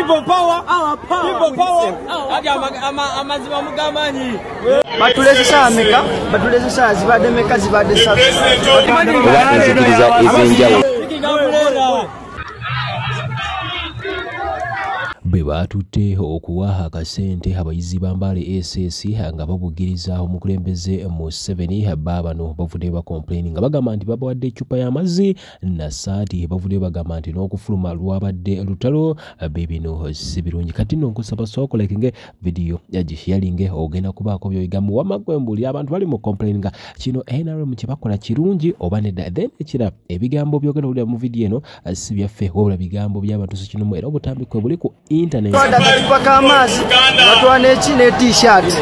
People power, our power. People power. Amazima mugamanyi. Batuleze sameka, batuleze zibade meka zibade sabu. Ezikiriza ezenjawo. Batutte okuwa akasente abayizi bambale SS nga babugiriza omukulembeze Museveni babano bavudde ba complaining nga bagamba nti babawadde ecupa y'amazzi na saati bavudde bagamba nti n'okufuluma lwabadde lutalo bibino si birungi kati nno nkusaba sookolekinge video yagisharinge ogenda kubaako byoyigamu wamagwembuli abantu bali mu complaining kino NRM kye bakola kirungi oba nedda then ekira ebigambo byogenda kulya mu video eno si byaffe wabula bigambo by'abantu so kino era obutambikwe buli ku internet kwa kamazi watwane chine t-shirt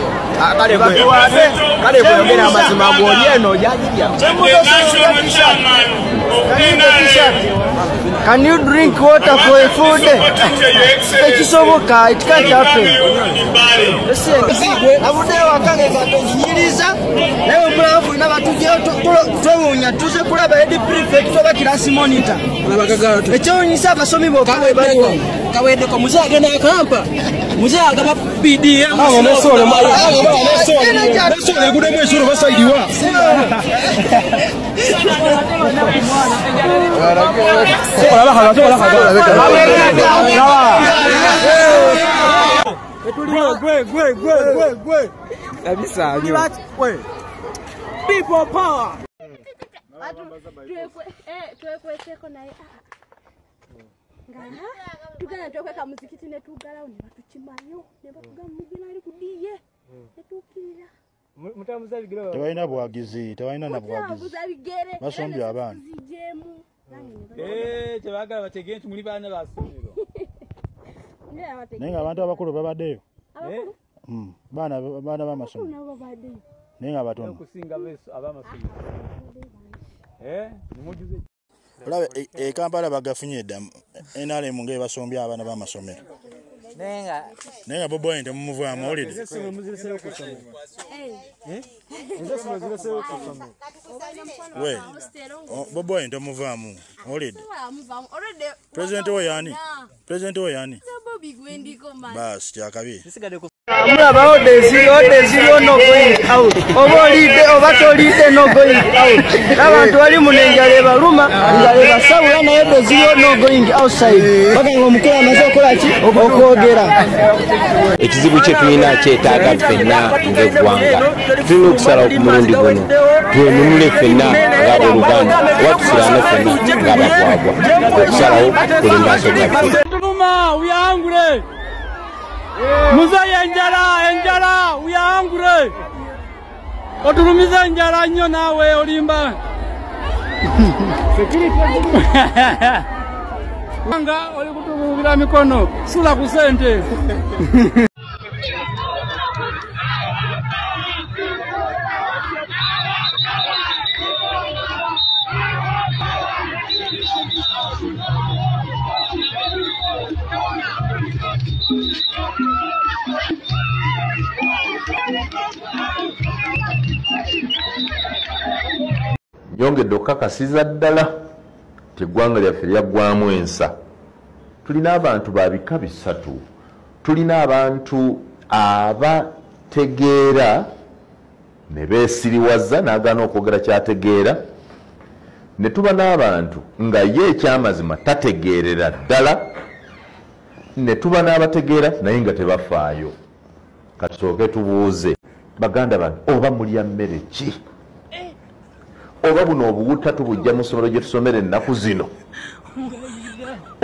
kale kuyogera amazima gwonyeno yajibya Can you drink water for a full day? Ekisoboka it can't happen. Abude wakange batonyiriza leo mulafu ina batuje towonya tuze kulaba head prefect toba class monitor abagagato ekyonyisa abasomi bokawe baliwo kawede ko muze agenda akampa muze agaba PDM nesole gude mwesoro basaidiwa People power. Tugana tukweka muzikiti ne tugalawo ne batukimanyo ne batugamba mugina ali kudiye ne tukirira mutamuza bigero tebalina bwagizi tebalina na bwagizi basombi abana tebagala batege nti muli baana basomero nenga abantu abakulu babaddeyo baana b'amasomero nenga batono okusinga beso abamasomero nimujuze olabe Kampala bagafunye edda NRM ng'e basombya abaana b'amasomero nenga Bobi Wine temumuvaamu olide we Bobi Wine temuvaamu olide president we yani bas kyakabi Mulaba odeziro no going out. Obolide obatolide no going out. Abantu bali munenjale baluma, njale basawula na odeziro no going outside. Bakango mukula amaze okola ki okwogera. Ekizibu kye tulina kyetaaga ffenna ng'eggwanga. Tulina okusala okumulundi guno. Twenunule ffenna ng'abooluganda. Watusirane ffenna ng'abakwagwa. Okusalawo kuli maaso gaffe. Tuluma uyangule. Muza enjala uyangure otulumiza enjala nnyo nawe olimba anga oli kutubira mikono sula ku sente Nyongedde okukakasiza ddala teggwanga lyaffe lyaggwamu ensa. Tulina abantu babika bisatu. Tulina abantu abategeera ne beesiriwaza n'agaana okwogera kyategeera. Ne tuba n'abantu nga ye ekyamazima tategeerera ddala. Ne tuba n'abategeera naye nga tebafaayo. Katusooke tubuuze baganda bantu oba mulya mmere ki? Oba buno obuwuta tubujja mu ssomero gye tusomera ennaku zino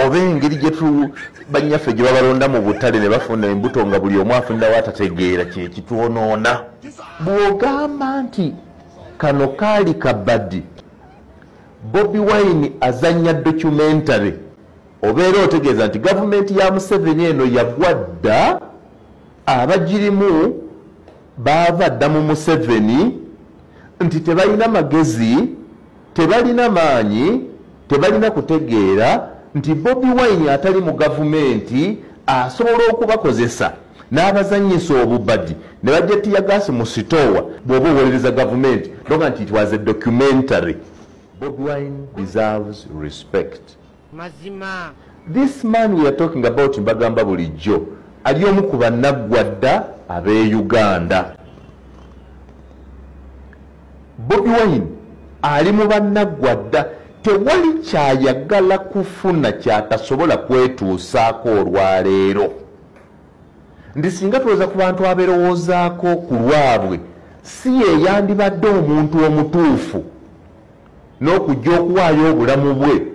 oba engeri gye banyaffe gye babalonda mu butale ne bafuna embuto nga buli omu afunirawo atategeera kye kitwonoona. Bw'ogamba nti kano kaali kabadi Bobi Wine azannya documentary obeera otegeeza nti gavumenti ya Museveni eno yagwa dda abagirimu baava dda mu Museveni nti tebalina magezi, tebalina maanyi, tebalina kutegeera nti Bobi Wine atali mu gavumenti asobola okubakozesa n'abazannyisa obubadi ne bajja tiyagasi mu sitoowa bw'oba owolereza gavumenti noga nti it was a documentary. Bobi Wine deserves respect. Mazima This man we are talking about mbagamba bulijjo ali omu ku bannaggwadda ab'e Uganda. Bobi Wine ali mu bannaggwadda, tewali kyayagala kufuna kyatasobola kwetuusaako olwaleero. Ndi singa tuloza ku bantu abeerowoozaako ku lwabwe, si ye yandibadde omuntu omutuufu n'okujja okuwaayo obulamu bwe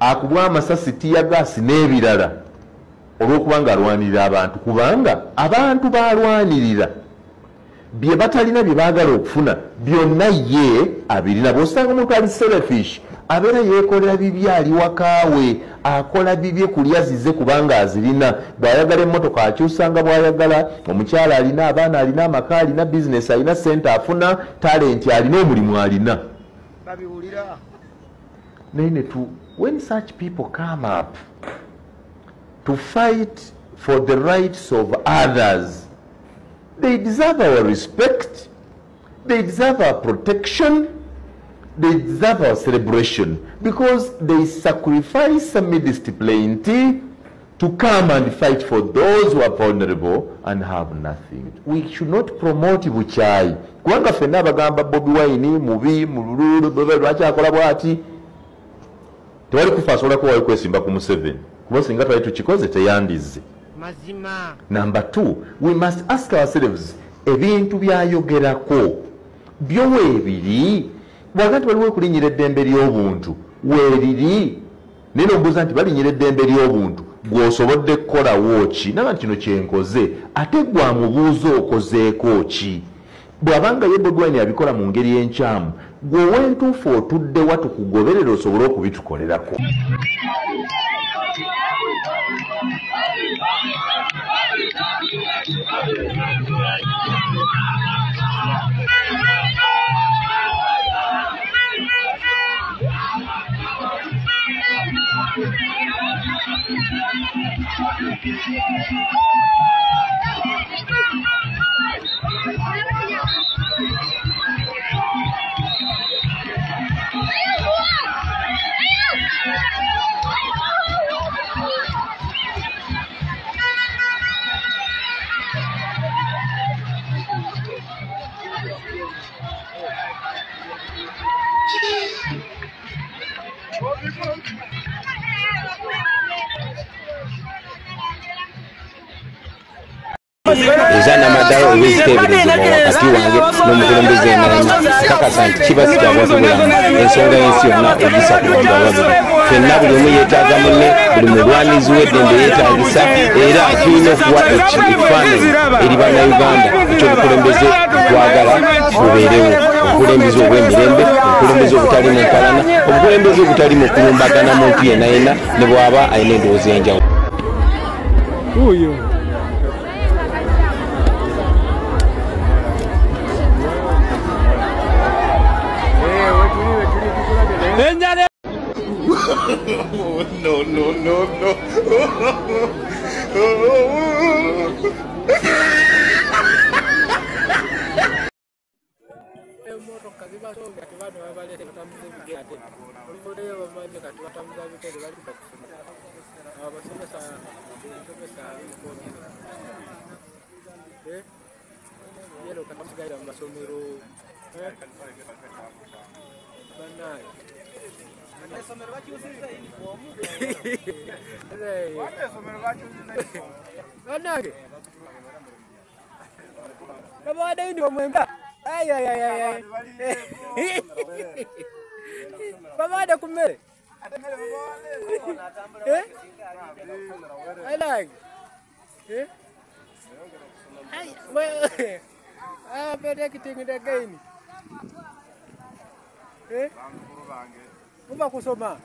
akubwa amasasi tiyagaasi n'ebirala olw'okuba ng'alwanirira abantu, kubanga abantu baalwanirira bye batalina bye baagala okufuna byonna ye abirina. Bw'osanga omuntu ali selfish abeera yeekolera bibi, ali wakaawe akola bibye kulya zize kubanga azirina. Bw'ayagala emmotoka akyusanga bw'ayagala, omukyala alina abaana, alina amaka, alina bizinesi, alina sente afuna, talenti alina, omulimu alina. When such people come up to fight for the rights of others, they deserve our respect, they deserve our protection, they deserve our celebration, because they sacrifice amidst plenty to come and fight for those who are vulnerable and have nothing. We should not promote buchai. Kubanga fenna bagamba Bobi Wine mubi mululu lwaki akola bwati. Tewali kufa asobola kuba wali kwesimba ku Museveni, kuba singa twali tukikoze teyandize. Mazima. Number 2, we must ask ourselves, ebintu byayogerako byo weebiri, bwagati waliwo okulinnyira eddembe ly'obuntu weeriri, naye n'ombuuza nti balinyira eddembe ly'obuntu gw'osobodde kukolawo ki, naba nti kino kyenkoze, ate gwamubuuza okozeeko ki? Bw'abanga ye Bobi Wine abikola mu ngeri enkyamu, gwe wentuufu otudde wa tukugoberera osobole okubitukolerako. Ezana madayo obiziteeberezebwa wakati wange n'omukulembeze kakasa nti kiba sikyabwatubulamu ensonga y'ensi yonna egisa ku bantu ababiri. Ffenna buli omu yeetaaga munne, buli mulwanizi w'eddembe yeetaagisa, era tulina okuwa ekifaananyi eri bannayuganda eky'obukulembeze twagala bubeerewo. Obukulembeze obw'emirembe, obukulembeze obutali mu mpalana, obukulembeze obutali mu kulumbagana muntu yenna yenna ne bw'aba alina endowooza enjawulo. No. Uba kusoma.